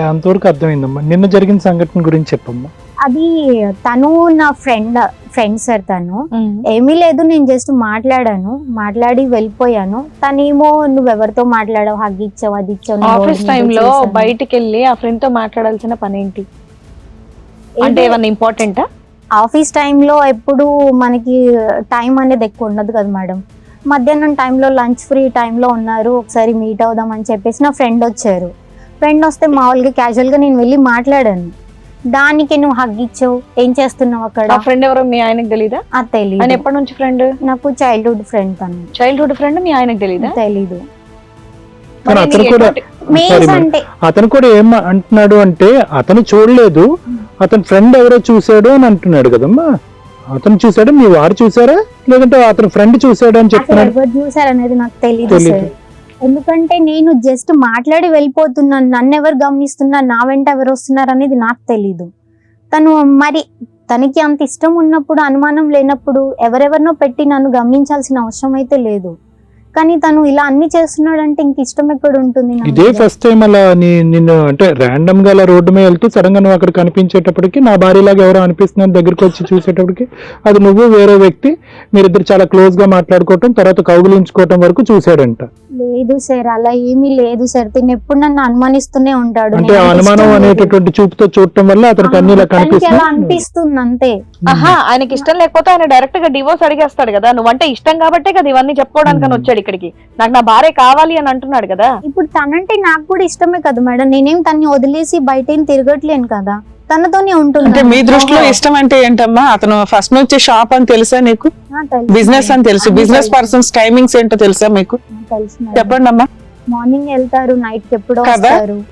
అంతవరకు అర్థమైందమ్మా. నిన్న జరిగిన సంఘటన గురించి చెప్పమ్మా. అది తను నా ఫ్రెండ్ సార్. తను ఏమీ లేదు, నేను జస్ట్ మాట్లాడి వెళ్ళిపోయాను. తనేమో నువ్వెవరితో మాట్లాడావు, హగ్ ఇచ్చావు, అది ఇచ్చావు. ఆఫీస్ టైంలో బయటికి వెళ్ళి ఆ ఫ్రెండ్ తో మాట్లాడాల్సిన పని ఏంటి? అంటే ఏమన్నా ఇంపార్టెంటా? ఆఫీస్ టైంలో ఎప్పుడు మనకి టైం అనేది ఎక్కువ ఉండదు కదా మేడం. మధ్యాహ్నం టైంలో లంచ్ ఫ్రీ టైంలో ఉన్నారు, ఒకసారి మీట్ అవుదాం అని చెప్పేసి నా ఫ్రెండ్ వచ్చారు. ఫ్రెండ్ వస్తే మామూలుగా క్యాజువల్గా నేను వెళ్ళి మాట్లాడాను. దానికి నువ్వు హగ్ ఇచ్చావు, ఏం చేస్తున్నావు అక్కడ? ఫ్రెండ్ ఎవరో మీ ఆయనకు తెలీదా? తెలియదు. ఆయన ఎప్పటి నుంచి ఫ్రెండ్? నాకు చైల్డ్హుడ్ ఫ్రెండ్. తను చైల్డ్హుడ్ ఫ్రెండ్, మీ ఆయనకు తెలీదా? తెలీదు. అతను కూడా ఏం అంటున్నాడు అంటే అతను చూడలేదు, అతని ఫ్రెండ్ ఎవరో చూసాడు అని అంటున్నాడు కదమ్మా. అతను చూసాడు, మీ వారు చూసారా లేదంటే అతని ఫ్రెండ్ చూసాడు అని చెప్తున్నాడు? ఎవరు చూసారు అనేది నాకు తెలియదు సార్. ఎందుకంటే నేను జస్ట్ మాట్లాడి వెళ్ళిపోతున్నాను, నన్ను ఎవరు గమనిస్తున్నారు, నా వెంట ఎవరు వస్తున్నారు అనేది నాకు తెలీదు. తను మరి తనకి అంత ఇష్టం ఉన్నప్పుడు, అనుమానం లేనప్పుడు ఎవరెవరినో పెట్టి నన్ను గమనించాల్సిన అవసరం అయితే లేదు. కానీ తను ఇలా అన్ని చేస్తున్నాడు అంటే ఇంక ఇష్టం ఎక్కడ ఉంటుంది? ఇదే ఫస్ట్ టైం అలా నిన్ను అంటే ర్యాండమ్ గా అలా రోడ్డు మీద వెళ్తూ సడన్ గా నువ్వు అక్కడ కనిపించేటప్పటికి నా భార్యలాగా ఎవరో అనిపిస్తున్నారు, దగ్గరికి వచ్చి చూసేటప్పటికి అది నువ్వు వేరే వ్యక్తి, మీరిద్దరు చాలా క్లోజ్ గా మాట్లాడుకోవటం, తర్వాత కౌగులించుకోవటం వరకు చూసాడంట. లేదు సార్, అలా ఏమీ లేదు సార్. తిని ఎప్పుడు నన్ను అనుమానిస్తూనే ఉంటాడు. అంటే అనుమానం అనేటటువంటి చూపుతో చూడటం వల్ల అతనికి అన్ని ఇలా అనిపిస్తుంది అంతే. ఆయనకి ఇష్టం లేకపోతే ఆయన డైరెక్ట్ గా డివోర్స్ అడిగేస్తాడు కదా. నువ్వంటే ఇష్టం కాబట్టే కదా ఇవన్నీ చెప్పుకోవడానికి వచ్చాడు ఇక్కడికి. నాకు నా భార్య కావాలి అని అంటున్నాడు కదా. ఇప్పుడు తనంటే నాకు కూడా ఇష్టమే కదా మేడం. నేనేం తన్ని వదిలేసి బయట ఏం తిరగట్లేను కదా, తనతోనే ఉంటుంది. అంటే మీ దృష్టిలో ఇష్టం అంటే ఏంటమ్మా? అతను ఫస్ట్ నుంచి షాప్ అని తెలుసా నీకు? బిజినెస్ అని తెలుసు. బిజినెస్ పర్సన్స్ టైమింగ్స్ ఏంటో తెలుసా మీకు? చెప్పండి అమ్మా. మార్నింగ్ వెళ్తారు, నైట్ ఎప్పుడో కదా.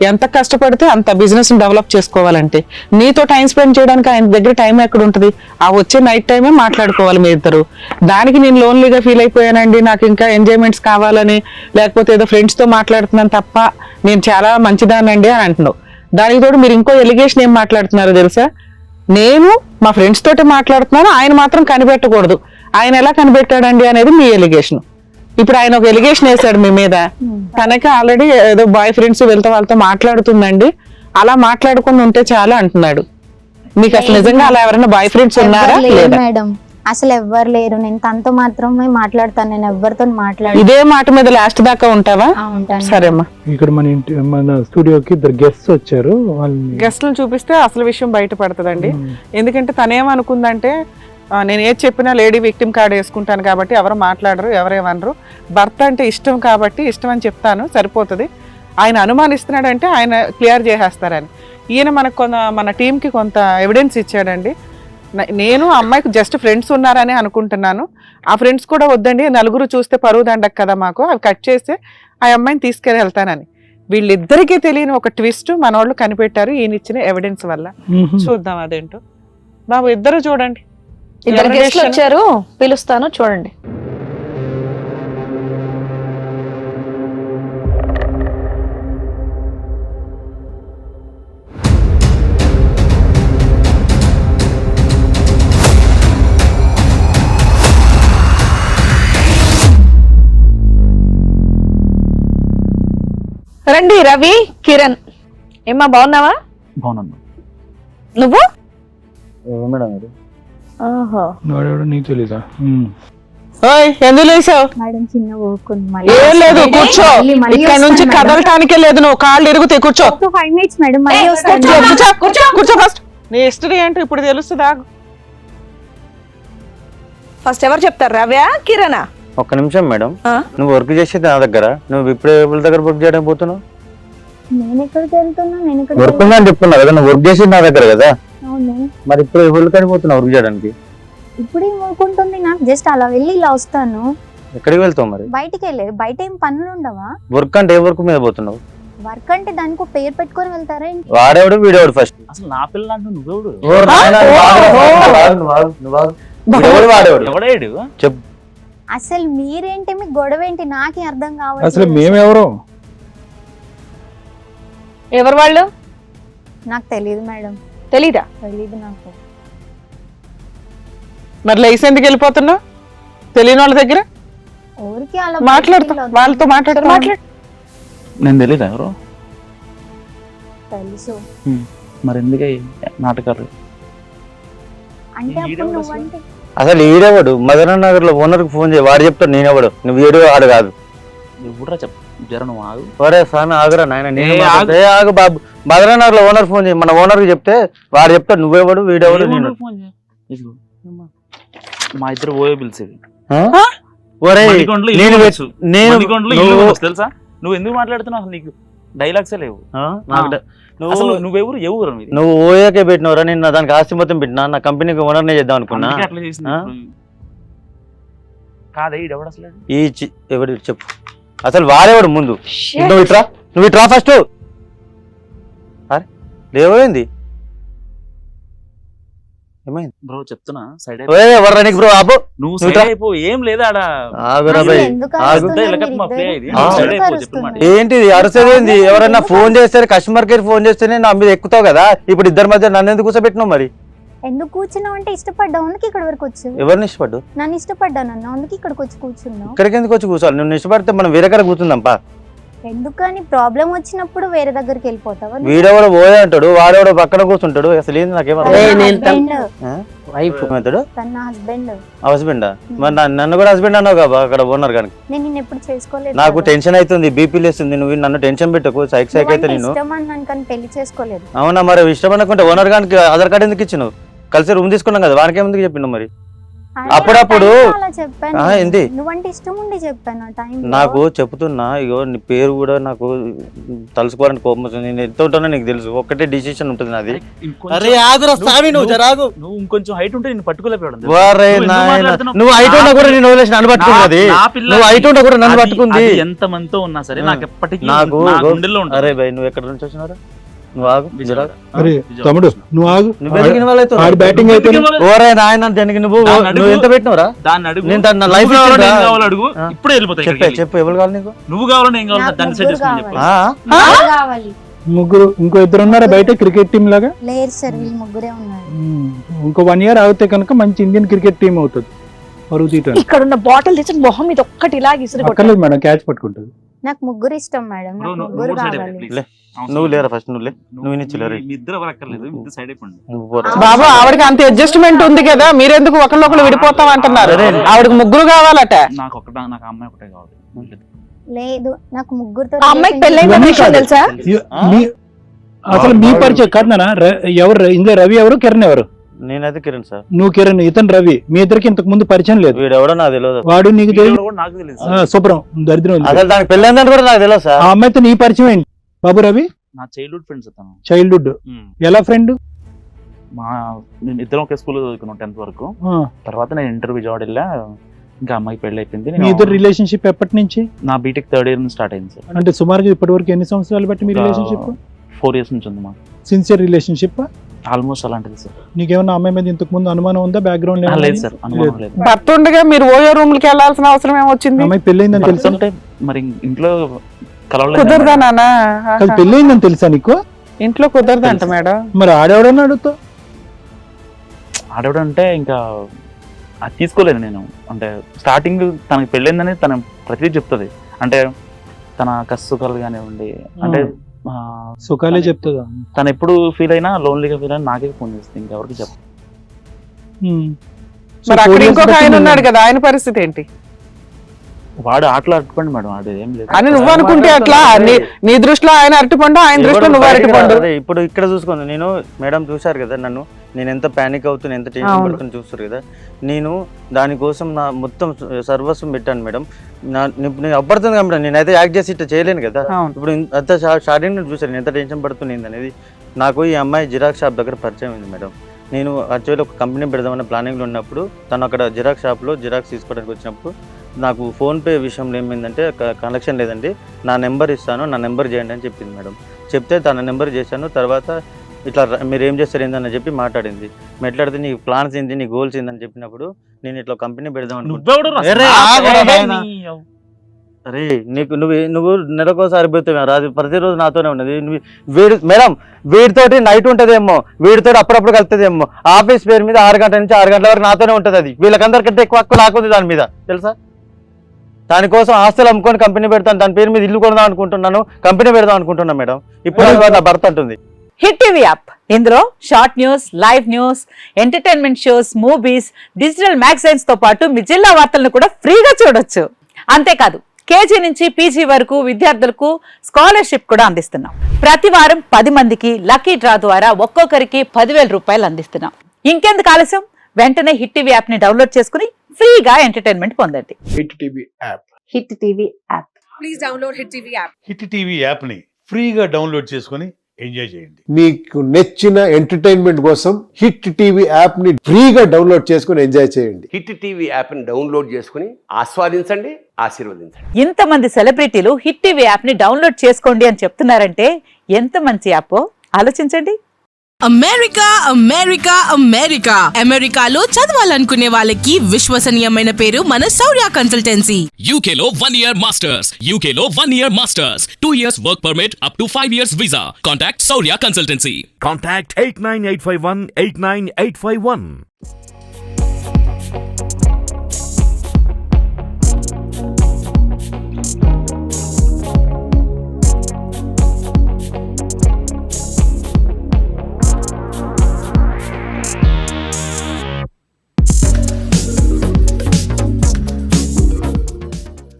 ఎంత కష్టపడితే అంత బిజినెస్ డెవలప్ చేసుకోవాలంటే నీతో టైం స్పెండ్ చేయడానికి ఆయన దగ్గర టైం ఎక్కడ ఉంటది? ఆ వచ్చే నైట్ టైమే మాట్లాడుకోవాలి మీ ఇద్దరు. దానికి నేను లోన్లీగా ఫీల్ అయిపోయానండి, నాకు ఇంకా ఎంజాయ్మెంట్స్ కావాలని, లేకపోతే ఏదో ఫ్రెండ్స్ తో మాట్లాడుతున్నాను తప్ప నేను చాలా మంచిదానండి అని అంటున్నావు. దానికి తోడు మీరు ఇంకో ఎలిగేషన్ ఏం మాట్లాడుతున్నారో తెలుసా? నేను మా ఫ్రెండ్స్ తోటి మాట్లాడుతున్నాను, ఆయన మాత్రం కనిపెట్టకూడదు. ఆయన ఎలా కనిపెట్టాడండి అనేది మీ ఎలిగేషన్. ఇప్పుడు ఆయన ఒక ఎలిగేషన్ వేసాడు మీ మీద, తనకి ఆల్రెడీ ఏదో బాయ్ ఫ్రెండ్స్ వెళ్తే వాళ్ళతో మాట్లాడుతుందండి, అలా మాట్లాడుకుని ఉంటే చాలా అంటున్నాడు. మీకు అసలు నిజంగా అలా ఎవరైనా బాయ్ ఫ్రెండ్స్ ఉన్నారా? మేడం అసలు ఎవ్వరు లేరు, నేను తనతో మాత్రమే మాట్లాడతాను, నేను ఎవరితో మాట్లాడు. ఇదే మాట మీద లాస్ట్ దాకా ఉంటావా? సరేమ్మా. ఇక్కడ మన స్టూడియోకి ఇద్దరు గెస్ట్స్ వచ్చారు. గెస్ట్లు చూపిస్తే అసలు విషయం బయటపడుతుందండి. ఎందుకంటే తనేమనుకుందంటే నేను ఏది చెప్పినా లేడీ విక్టిమ్ కార్డ్ వేసుకుంటాను కాబట్టి ఎవరు మాట్లాడరు, ఎవరేమనరు, భర్త అంటే ఇష్టం కాబట్టి ఇష్టం అని చెప్తాను సరిపోతుంది. ఆయన అనుమానిస్తున్నాడంటే ఆయన క్లియర్ చేసేస్తారని ఈయన మనకు మన టీంకి కొంత ఎవిడెన్స్ ఇచ్చాడండి. నేను అమ్మాయికి జస్ట్ ఫ్రెండ్స్ ఉన్నారని అనుకుంటున్నాను, ఆ ఫ్రెండ్స్ కూడా వద్దండి, నలుగురు చూస్తే పరువు దండకు కదా మాకు, అవి కట్ చేస్తే ఆ అమ్మాయిని తీసుకెళ్ళి వెళ్తానని. వీళ్ళిద్దరికీ తెలియని ఒక ట్విస్ట్ మన వాళ్ళు కనిపెట్టారు ఈయన ఇచ్చిన ఎవిడెన్స్ వల్ల. చూద్దాం అదేంటో. బాబు ఇద్దరు చూడండి, ఇద్దరు గెస్ట్లు వచ్చారు, పిలుస్తాను చూడండి. రండి. రవి, కిరణ్. ఏమ్మా బాగున్నావా? బాగున్నా. నువ్వు మేడం నీకు తెలీదా? ఎందుకు లేసావు? ఏం లేదు, కూర్చో. ఇక్కడ నుంచి కదలటానికే లేదు, నువ్వు కాళ్ళు ఇరుగుతాయి, కూర్చో. కూర్చో ఫస్ట్. నీ హిస్టరీ ఏంటో ఇప్పుడు తెలుస్తుందా? ఫస్ట్ ఎవరు చెప్తారు, రవ్యా కిరణా? ఒక్క నిమిషం మేడం, నువ్వు వర్క్ చేసేది నా దగ్గర, నువ్వు ఇప్పుడు ఎవరి దగ్గర వర్క్ చేయడానికి పోతున్నావు? వర్క్ ఉందని చెప్తున్నా కదా, నువ్వు వర్క్ చేసేది నా దగ్గర కదా, మరి ఇప్పుడు ఎవరు కనిపోతున్నావు వర్క్ చేయడానికి? ఇప్పుడు ఏమనుకుంటుంది, నాకు జస్ట్ అలా వెళ్ళి ఇలా వస్తాను. ఎక్కడికి వెళ్తావు మరి? బయటికి వెళ్ళే, బయట ఏం పనులు ఉండవా? వర్క్ అంటే ఏ వర్క్ మీద పోతున్నావు? వర్క్ అంటే దానికి పేరు పెట్టుకొని వెళ్తారా? వాడేవాడు వీడేవాడు ఫస్ట్. అసలు నా పిల్ల అంటే నువ్వెవడు? చెప్పు. అసలు మీరేంటి, మీ గొడవ ఏంటి నాకే అర్థం కావాలి. అసలు మేమెవరో ఎవరు వాళ్ళు? నాకు తెలియదు మేడం. తెలీదా? తెలీదు నాకు. మరి లైసెన్స్ ఎందుకు వెళ్ళిపోతున్నావు తెలియని వాళ్ళ దగ్గర? ఊరికి అలా మాట్లాడుతా, వాళ్ళతో మాట్లాడు. నేను తెలీదా ఎవరు? తెలుసు. మరి ఎందుకే నాటకాలు? అంటే అప్పుడు నువ్వంటే అసలు ఈడేవాడు మదన నగర్ లో ఓనర్ కి ఫోన్ చేయి, వాడు చెప్తాడు నేనేవాడు, నువ్వు ఏడు ఆడు కాదు. ఎవడరా చెప్పు జర నువ్వు ఆగు. ఒరే స్వామి ఆగురా నాయన, నేను ఏ ఆగు. ఆగు బాబు. మదన నగర్ లో ఓనర్ ఫోన్ చేయి, మన ఓనర్ కి చెప్తే వాడు చెప్తాడు నువ్వేవాడు వీడేవాడు నేను. ఎవరు ఫోన్ చేయ- ఇదిగో. మా ఇద్దరు ఓయో పిలిచేది ఒరే మణికొండలో ఇల్లు నేను కొనొచ్చు. నేను మణికొండలో ఇల్లు కొనొచ్చు తెలుసా? నువ్వు ఎందుకు మాట్లాడుతున్నావు? అసలు నీకు డైలాగ్సే లేవు. అసలు నువ్వెవరు ఎవరు మీది? నువ్వు ఓయోకే పెట్టినవరా, నేను దానికి ఆస్తి మొత్తం పెట్టినా, నా కంపెనీకి ఓనర్నే చేద్దాం అనుకున్నా. అందుకే అట్లా చేసింది. కాదే ఈడెవడు అసలు? ఎవడు చెప్పు అసలు వాడేవాడు ముందు. నువ్వు ఇట్రా ఫస్ట్. అరే లేవైంది ఏమైంది బ్రో చెప్తున్నా సైడ్ ఎవర్రా నీకు బ్రో ఆపు. నువ్వు నువ్వు సైడ్ అయిపో. ఏం లేదా ఆడ ఆగురా అసలు భయ్. ఎందుకు ఆగు. అరుస్తున్నారు ఇలకట్ మా ప్లే ఇది. మీరిద్దరు? ఆ. సైడ్ ఎందుకు అయిపో చెప్పు మాట. అరుస్తున్నారు? ఏంటిది అరసేదేంది? ఎవరన్నా ఫోన్ చేస్తే కస్టమర్ కేర్ ఫోన్ చేస్తేనే నా మీద ఎక్కుతావు కదా, ఇప్పుడు ఇద్దరి మధ్య నన్ను ఎందుకు కూర్చోబెట్టినావు? మరి ఎందుకు కూర్చున్నావు అంటే ఇష్టపడ్డావు అందుకు ఇక్కడ వరకు వచ్చావు. ఎవరిని ఇష్టపడ్డు? నన్ను ఇష్టపడ్డానన్నా అందుకు ఇక్కడికి వచ్చి కూర్చున్నావు. ఇక్కడికి ఎందుకు వచ్చి కూర్చోవాలి? నువ్వు ఇష్టపడితే మనం వేరే కాడ కూర్చుందాంపా. ఎందుకని ప్రాబ్లం వచ్చినప్పుడు వేరే దగ్గరికి వెళ్ళిపోతావా? వీడెవడో పోయే అంటాడు, వాడెవడో పక్కన కూర్చుంటాడు. అసలు ఏంది నాకేమో వైఫ్ తన హస్బెండ్. హస్బెండా? మరి నన్ను కూడా హస్బెండ్ అన్నావు కదా అక్కడ ఓనర్ కానీ. నేను నిన్ను ఎప్పుడు చేసుకోలేదు నాకు కదా. టెన్షన్ అవుతుంది, బీపీ లేస్తుంది. నువ్వు నన్ను టెన్షన్ పెట్టకు, సైక్ అయితే నువ్వంటే నేను. ఇష్టం అన్నాను కానీ పెళ్లి చేసుకోలేదు. అవునా? మరి ఇష్టం అనుకుంటే ఓనర్ గానికి ఆధార్ కార్డు ఎందుకు ఇచ్చినావు? కలిసి రూమ్ తీసుకున్నాం కదా, వానికి ఎందుకు చెప్పినావు? మరి అరే, అప్పుడప్పుడు- ఆ time లో అలా చెప్పాను. ఏంది? నువ్వంటే ఇష్టం ఉండి చెప్పాను ఆ టైం. నాకు చెప్తున్నా, ఇగో నీ పేరు కూడా నాకు తలుసుకోవాలని కోపం వస్తుంది. నేను ఎంత ఉంటానో నీకు తెలుసు, ఒక్కటే డిసిషన్ ఉంటుంది నాది. ఇంకొంచెం- ఆగురా స్వామి, నువ్వు జరాగు. నువ్వు ఇంకొంచెం హైట్ ఉంటే నేను పట్టుకోలేకపోయాడు. వారే నువ్వు ఎందుకు నాయనా, మాట్లాడుతున్నావు? నువ్వు హైట్ ఉన్నా కూడా నేను వదిలేసి నన్ను పట్టుకున్నది. నువ్వు హైట్ ఉన్నా కూడా నన్ను పట్టుకుంది. ఎంత మందితో ఉన్నా సరే నాకు ఎప్పటికీ నాకు నా గుండెల్లో ఉంటుంది. అరే భయ్, నువ్వు ఎక్కడ నుంచి వచ్చినారా? నువ్వు ఆగు జరా. అరే తమ్ముడు నువ్వు ఆగు. నువ్వు ఎందుకు ఇన్వాల్వ్ అవుతున్నావు? ఆడి బ్యాటింగ్ అయితే ఓరే నాయన, దానికి నువ్వు దాన్ని అడుగు. నువ్వు ఎంత పెట్టినవరా? దాన్ని అడుగు. నేను దాన్ని నా నువ్వు లైఫ్ కావాలో ఇచ్చిందా? నేను కావాలో అడుగు. ఆ. ఇప్పుడే వెళ్ళిపోతాయి చెప్పే ఇక్కడికి. చెప్పు, ఎవరు కావాలి నీకు? నువ్వు కావాలో నేను కావాలో నాకు దాన్ని సెట్ ముగ్గురు చేసుకుని చెప్పు. ఆ? నాకు కావాలి. ముగ్గురు, ఇంకో ఇద్దరు ఉన్నారా బయట క్రికెట్ టీం లాగా? లేరు సార్, వీళ్ళు ముగ్గురే ఉన్నారు. ఇంకో 1 year ఆగితే కనుక మంచి ఇండియన్ క్రికెట్ టీం అవుతుంది. పరుగు తీయటానికి ఇక్కడ ఉన్న బాటిల్ తెచ్చి మొహం మీద ఒక్కటి ఇలా ఇసురు అక్కర్లేదు మేడం, క్యాచ్ పట్టుకుంటుంది. నాకు ముగ్గురు ఇష్టం మేడం, బ్రో, నాకు నువ్వు ముగ్గురు మూడు సైడ్ కావాలి. అయిపో, లే. please. అవసరం నువ్వు లేదు. లేరా ఫస్ట్, నువ్వు లే. నువ్వు ఇచ్చి లేరా. మీ ఇద్దరు ఎవరు అక్కర్లేదు, మీ ఇద్దరు సైడ్ అయిపోండి. నువ్వు పోరా. బాబు ఆవిడకి అంత అడ్జస్ట్మెంట్ ఉంది కదా, మీరెందుకు ఒకళ్ళొకళ్ళు విడిపోతాం అంటున్నారు? అరే. ఆవిడకి ముగ్గురు కావాలట. నాకు నాకు అమ్మాయి ఒకటే కావాలి. లేదు, నాకు ముగ్గురుతో ఆ అమ్మాయికి relationship పెళ్ళైన ఇవన్నీ విషయం కాదు. తెలుసా? మీ- అసలు మీ పరిచయం కాదు నాన్న. ఎవరు ఇందులో? రవి ఎవరు, కిరణ్ ఎవరు? నేనైతే కిరణ్ సార్, నువ్వు కిరణ్, ఇతను రవి. మీ ఇద్దరికి ఇంతకు ముందు పరిచయం లేదు. వీడెవడో నాకు తెలియదు. వాడు నీకు తెలియదు. వీడియో కూడా నాకు తెలియదు. శుభ్రం దరిద్రం ఉంది. అసలు దానికి పెళ్ళైందంటే కూడా నాకు తెలియదు సార్. ఆ అమ్మాయితో నీ పరిచయం ఏంటి బాబు? రవి నా చైల్డ్హుడ్ ఫ్రెండ్స్ అతను. చైల్డ్హుడ్ ఎలా ఫ్రెండ్? మా మేము ఇద్దరం ఒకే స్కూల్లో చదువుకున్నాం 10th వరకు. తర్వాత నేను ఇంటర్వ్యూ విజయవాడ వెళ్ళా. ఇంకా అమ్మాయికి పెళ్లి అయిపోయింది. మీ ఇద్దరు రిలేషన్షిప్ ఎప్పటి నుంచి? నా బీటెక్ 3rd year నుంచి స్టార్ట్ అయింది సార్. అంటే సుమారుగా ఇప్పటి వరకు ఎన్ని సంవత్సరాలు బట్టి మీ రిలేషన్షిప్? 4 years నుంచి ఉంది మాకు. Sincere relationship? ఆల్మోస్ట్ అలాంటిది సార్. నీకేమన్నా అమ్మాయి మీద ఇంతకు ముందు అనుమానం ఉందా? బ్యాక్గ్రౌండ్ లేదు సార్, అనుమానం లేదు. భర్త ఉండగా మీరు ఓయో రూమ్ కి వెళ్లాల్సిన అవసరం ఏమొచ్చింది? అమ్మాయి పెళ్ళైందని తెలుసా? అంటే మరి ఇంట్లో కలవలేదు. కుదరదా నాన్న? కాదు, పెళ్ళైందని తెలుసా నీకు? ఇంట్లో కుదరదంట మేడం. మరి ఆడేవాడని అడుగుతావు? ఆడవడంటే ఇంకా అది తీసుకోలేదు నేను. అంటే స్టార్టింగ్ తనకి పెళ్ళైందని తన ప్రతిదీ చెప్తుంది. అంటే తన కష్ట సుఖాలు కానివ్వండి, అంటే సుఖాలే చెప్తుందా? తను ఎప్పుడు ఫీల్ అయినా, లోన్లీగా ఫీల్ అయినా నాకే ఫోన్ చేస్తుంది, ఇంకెవరికి చెప్ప. మరి అక్కడ ఇంకొక ఆయన ఉన్నాడు కదా, ఆయన పరిస్థితి ఏంటి వాడు ఆటలు అట్టుకోండి మేడం, వాడు ఏం లేదు. అని నువ్వు అనుకుంటే అట్లా? నీ దృష్టిలో ఆయన అరటిపండు, ఆయన దృష్టిలో నువ్వు అరటిపండు. అదే ఇప్పుడు ఇక్కడ చూసుకోండి, నేను మేడం చూశారు కదా నన్ను, నేను ఎంత ప్యానిక్ అవుతున్నా, ఎంత టెన్షన్ అవును. పడుతున్నా చూస్తారు కదా. నేను దానికోసం నా మొత్తం సర్వస్వం పెట్టాను మేడం. నేను అప్పడుతుంది కదా మేడం, నేనైతే యాక్ట్ చేసి ఇట్లా చేయలేను కదా. అవును. ఇప్పుడు అంత స్టార్టింగ్ చూసారు నేను ఎంత టెన్షన్ పడుతుంది అనేది. నాకు ఈ అమ్మాయి జిరాక్స్ షాప్ దగ్గర పరిచయం అయింది మేడం. నేను యాక్చువల్లీ ఒక కంపెనీ పెడదామన్న ప్లానింగ్లో ఉన్నప్పుడు తను అక్కడ జిరాక్స్ షాప్లో జిరాక్స్ తీసుకోవడానికి వచ్చినప్పుడు నాకు ఫోన్పే విషయంలో ఏమైందంటే కనెక్షన్ లేదండి, నా నెంబర్ ఇస్తాను, నా నెంబర్ చేయండి అని చెప్పింది మేడం. చెప్తే తన నెంబర్ చేశాను. తర్వాత ఇట్లా మీరు ఏం చేస్తారు ఏందని చెప్పి మాట్లాడింది. మాట్లాడితే నీ ప్లాన్స్ ఏంటి, నీ గోల్స్ ఏందని చెప్పినప్పుడు నేను ఇట్లా కంపెనీ పెడదాం నువ్వెవడు రా? అరే, ఆగురా నాయనా. నీ అరే నువ్వు నెలకోసారి పోతావు రాదు, ప్రతిరోజు నాతోనే ఉన్నది. మేడం వీడితోటి నైట్ ఉంటదేమో, వీడితోటి అప్పుడప్పుడు కలుతుందేమో. ఆఫీస్ పేరు మీద 6 గంటల నుంచి 6 గంటల వరకు నాతోనే ఉంటది. అది వీళ్ళకందరికంటే ఎక్కువ హక్కు నాకుంది దాని మీద, తెలుసా? దానికోసం ఆస్తులు అమ్ముకొని కంపెనీ పెడతాను, దాని పేరు మీద ఇల్లు కొడదాం అనుకుంటున్నాను, కంపెనీ పెడదాం అనుకుంటున్నా మేడం. ఇప్పుడు అది నా భర్త అంటుంది. హిట్ టీవీ యాప్ ఇందులో short news, live news, entertainment shows, movies, digital magazines తో పాటు మీ జిల్లా వార్తలను కూడా ఫ్రీగా చూడొచ్చు. అంతేకాదు కేజీ నుంచి పీజీ వరకు విద్యార్థులకు స్కాలర్షిప్ కూడా అందిస్తున్నాం. ప్రతి వారం 10 మందికి లక్కీ డ్రా ద్వారా ఒక్కొక్కరికి 10,000 రూపాయలు అందిస్తున్నాం. ఇంకెందుకు ఆలస్యం, వెంటనే హిట్ టీవీ యాప్ ని డౌన్లోడ్ చేసుకుని ఫ్రీగా ఎంటర్టైన్మెంట్ పొందండి. Hit TV app. Hit TV app. Please download hit TV app. Hit TV app ని ఫ్రీగా డౌన్లోడ్ చేసుకొని ఎంజాయ్ చేయండి. మీకు నచ్చిన ఎంటర్టైన్మెంట్ కోసం హిట్ టీవీ యాప్ ని ఫ్రీగా డౌన్లోడ్ చేసుకొని ఎంజాయ్ చేయండి. హిట్ టీవీ యాప్ ని డౌన్లోడ్ చేసుకుని ఆస్వాదించండి, ఆశీర్వదించండి. ఇంతమంది సెలబ్రిటీలు హిట్ టీవీ యాప్ ని డౌన్లోడ్ చేసుకోండి అని చెప్తున్నారంటే ఎంత మంచి యాప్ ఆలోచించండి. అమెరికా అమెరికా అమెరికా అమెరికాలో చదవాలనుకునే వాళ్ళకి విశ్వసనీయమైన పేరు మన శౌర్య కన్సల్టెన్సీ. UK లో 1 year masters, UK లో 1 year masters, 2 years work permit up to 5 years visa. Contact Saurya Consultancy. Contact 89851 89851.